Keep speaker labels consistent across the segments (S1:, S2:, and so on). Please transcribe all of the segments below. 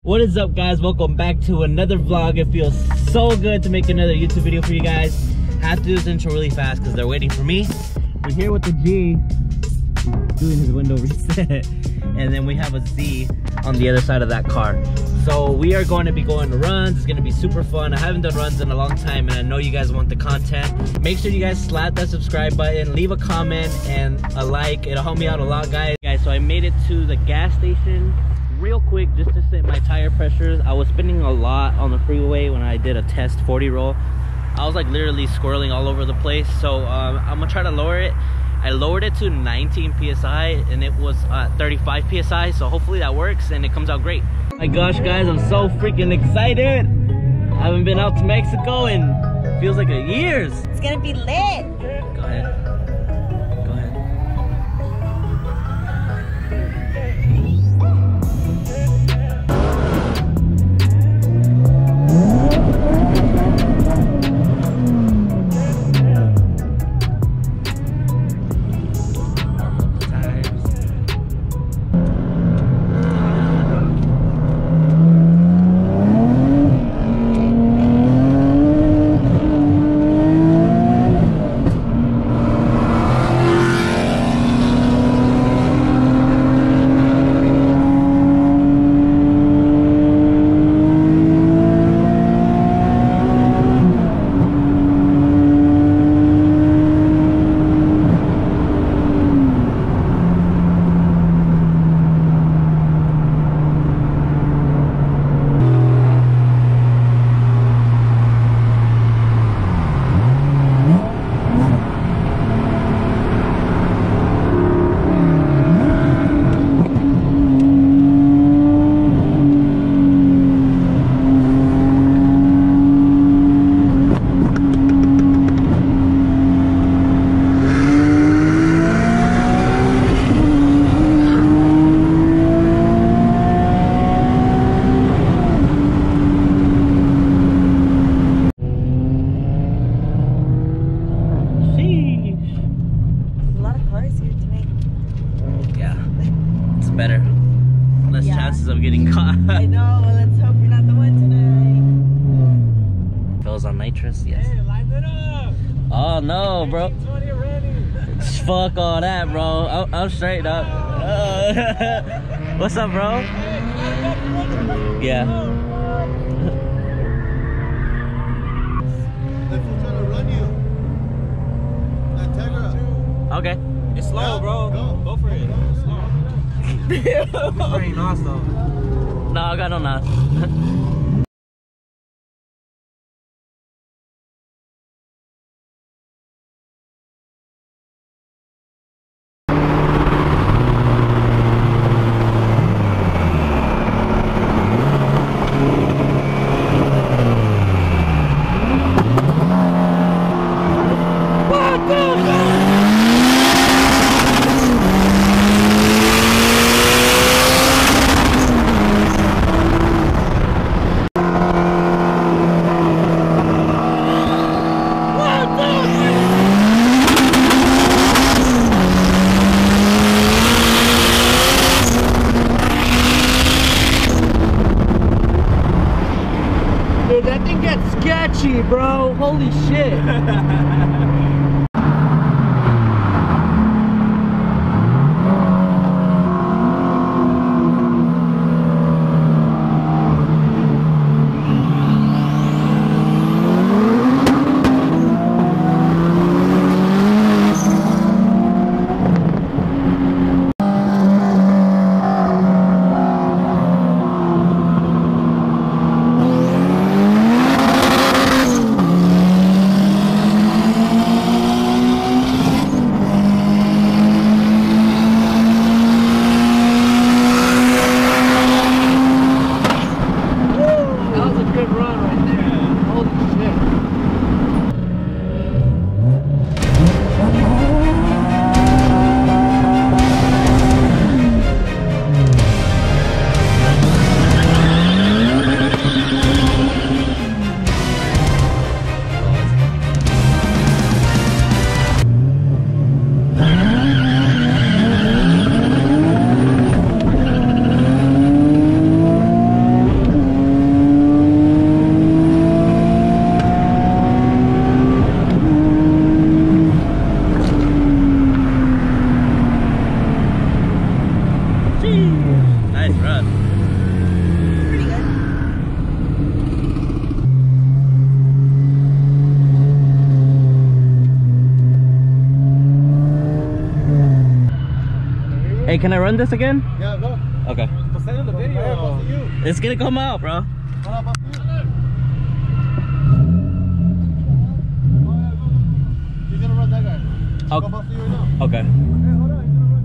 S1: What is up, guys? Welcome back to another vlog. It feels so good to make another YouTube video for you guys. Have to do this intro really fast because they're waiting for me. We're here with the G doing his window reset, and then we have a Z on the other side of that car. So we are going to be going to runs. It's going to be super fun. I haven't done runs in a long time, and I know you guys want the content. Make sure you guys slap that subscribe button, leave a comment and a like. It'll help me out a lot, guys. So I made it to the gas station real quick just to set my tire pressures. I was spinning a lot on the freeway when I did a test 40 roll. I was like literally squirreling all over the place. So I'm gonna try to lower it. I lowered it to 19 psi and it was 35 psi, so hopefully that works and it comes out great. My gosh, guys, I'm so freaking excited. I haven't been out to Mexico in feels like a years.
S2: It's gonna be lit.
S1: Go ahead. Better. Less chances of getting caught.
S2: I know, well, let's hope you're not the one tonight.
S1: Fellas on Nitrous, yes.
S3: Hey, line it up!
S1: Oh no, bro.
S3: 20 already.
S1: Fuck all that, bro. I'm straight up. What's up, bro? Yeah.
S4: They're trying to run you. Integra.
S1: Okay.
S3: It's slow, bro. Go for it. It's slow. Ain't nice though.
S1: No, I got no knots.
S3: Dude, that thing gets sketchy, bro. Holy shit.
S1: Nice run.
S2: Pretty good.
S1: Hey, can I run this again?
S3: Yeah, go.
S1: Okay.
S3: But send him the video.
S1: It's gonna come out, bro.
S3: He's gonna run that guy.
S1: Oh.
S3: Go bust you right now.
S1: Okay.
S3: Hey, hold on. He's gonna run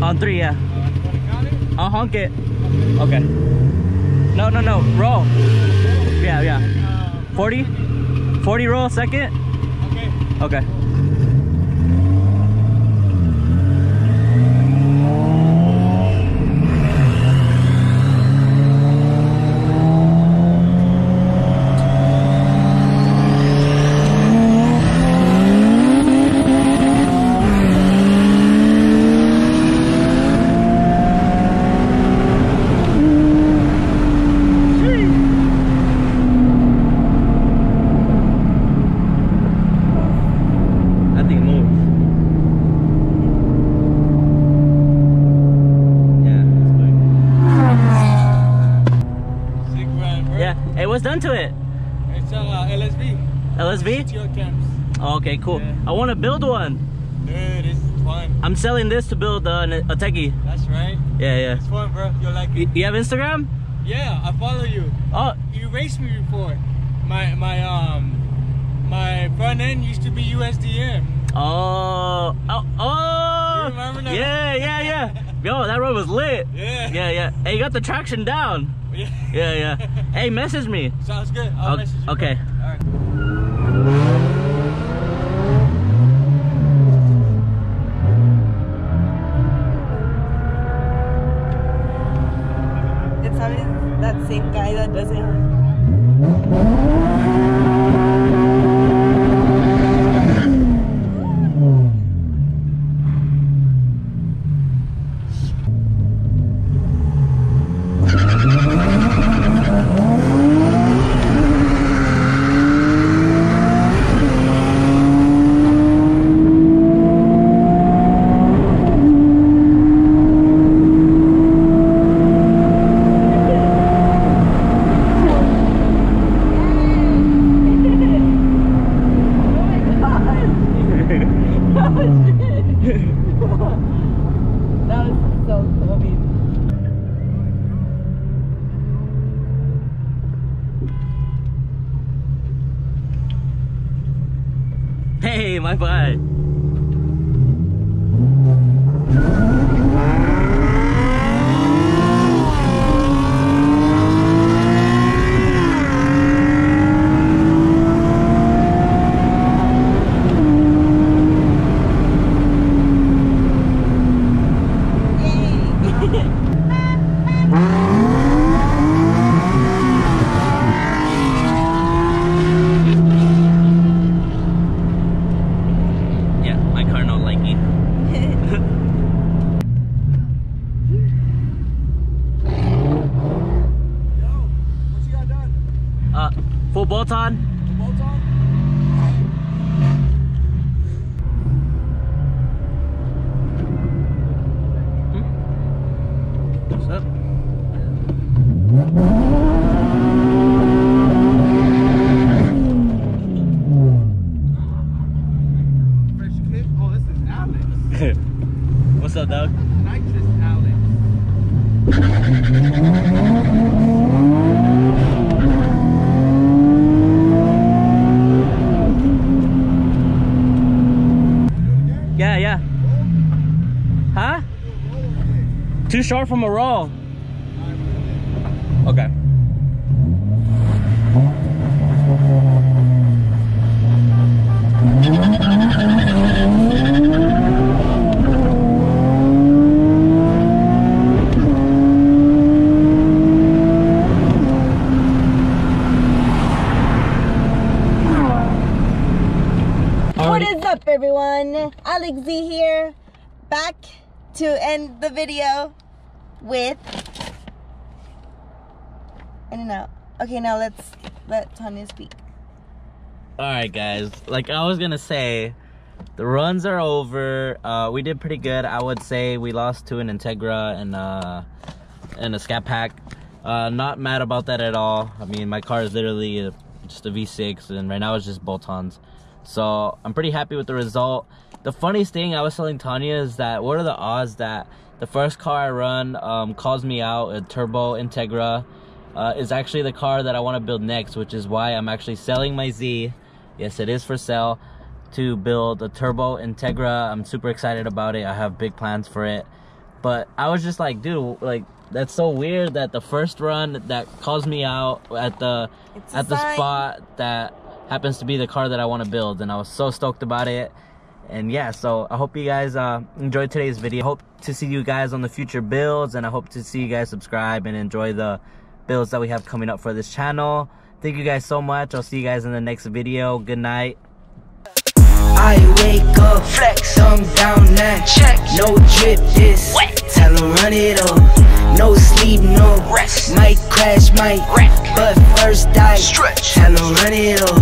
S1: On 3, yeah. I'll honk it. Okay. No. Roll. Yeah. 40? 40 roll second? Okay. What's done to it?
S3: It's LSB.
S1: LSB?
S3: CTO camps.
S1: Oh, okay, cool.
S3: Yeah.
S1: I want to build one.
S3: Dude, it's fun.
S1: I'm selling this to build a techie.
S3: That's right.
S1: Yeah.
S3: It's fun, bro. You'll like it.
S1: You have Instagram?
S3: Yeah, I follow you.
S1: Oh.
S3: You raced me before. My front end used to be USDM.
S1: Oh.
S3: You remember that?
S1: Yeah. Yo, that road was lit. Yeah. Hey, you got the traction down. Yeah. Hey, message me.
S3: Sounds good. I'll message you.
S1: Okay.
S3: Bro. All right.
S2: It's always that same guy that does it. That was so funny.
S1: Hey, my bad. Full bolt on.
S3: Bolt on?
S1: What's up?
S3: Oh, this is Alex.
S1: What's up, Doug?
S3: Nitrous Alex.
S1: Yeah, yeah. Huh? Too short from a roll. Okay.
S2: What is up, everyone? Alex Z here, back to end the video with in and out. Okay, now let's let Tanya speak.
S1: Alright guys, like I was gonna say, the runs are over. We did pretty good. I would say we lost to an Integra and a Scat Pack. Not mad about that at all. I mean, my car is literally just a V6 and right now it's just bolt-ons. So I'm pretty happy with the result. The funniest thing I was telling Tanya is that what are the odds that the first car I run calls me out, a turbo Integra, is actually the car that I want to build next, which is why I'm actually selling my Z. Yes, it is for sale, to build a turbo Integra. I'm super excited about it. I have big plans for it. But I was just like, dude, like that's so weird that the first run that calls me out at the spot that happens to be the car that I want to build, and I was so stoked about it. And yeah, so I hope you guys enjoyed today's video. Hope to see you guys on the future builds, and I hope to see you guys subscribe and enjoy the builds that we have coming up for this channel. Thank you guys so much. I'll see you guys in the next video. Good night.
S4: I wake up, flex, thumb down now, check, no drip this, wet. Tell 'em run it up, no sleep, no rest, might crash, might wreck, but first I stretch, tell 'em run it up.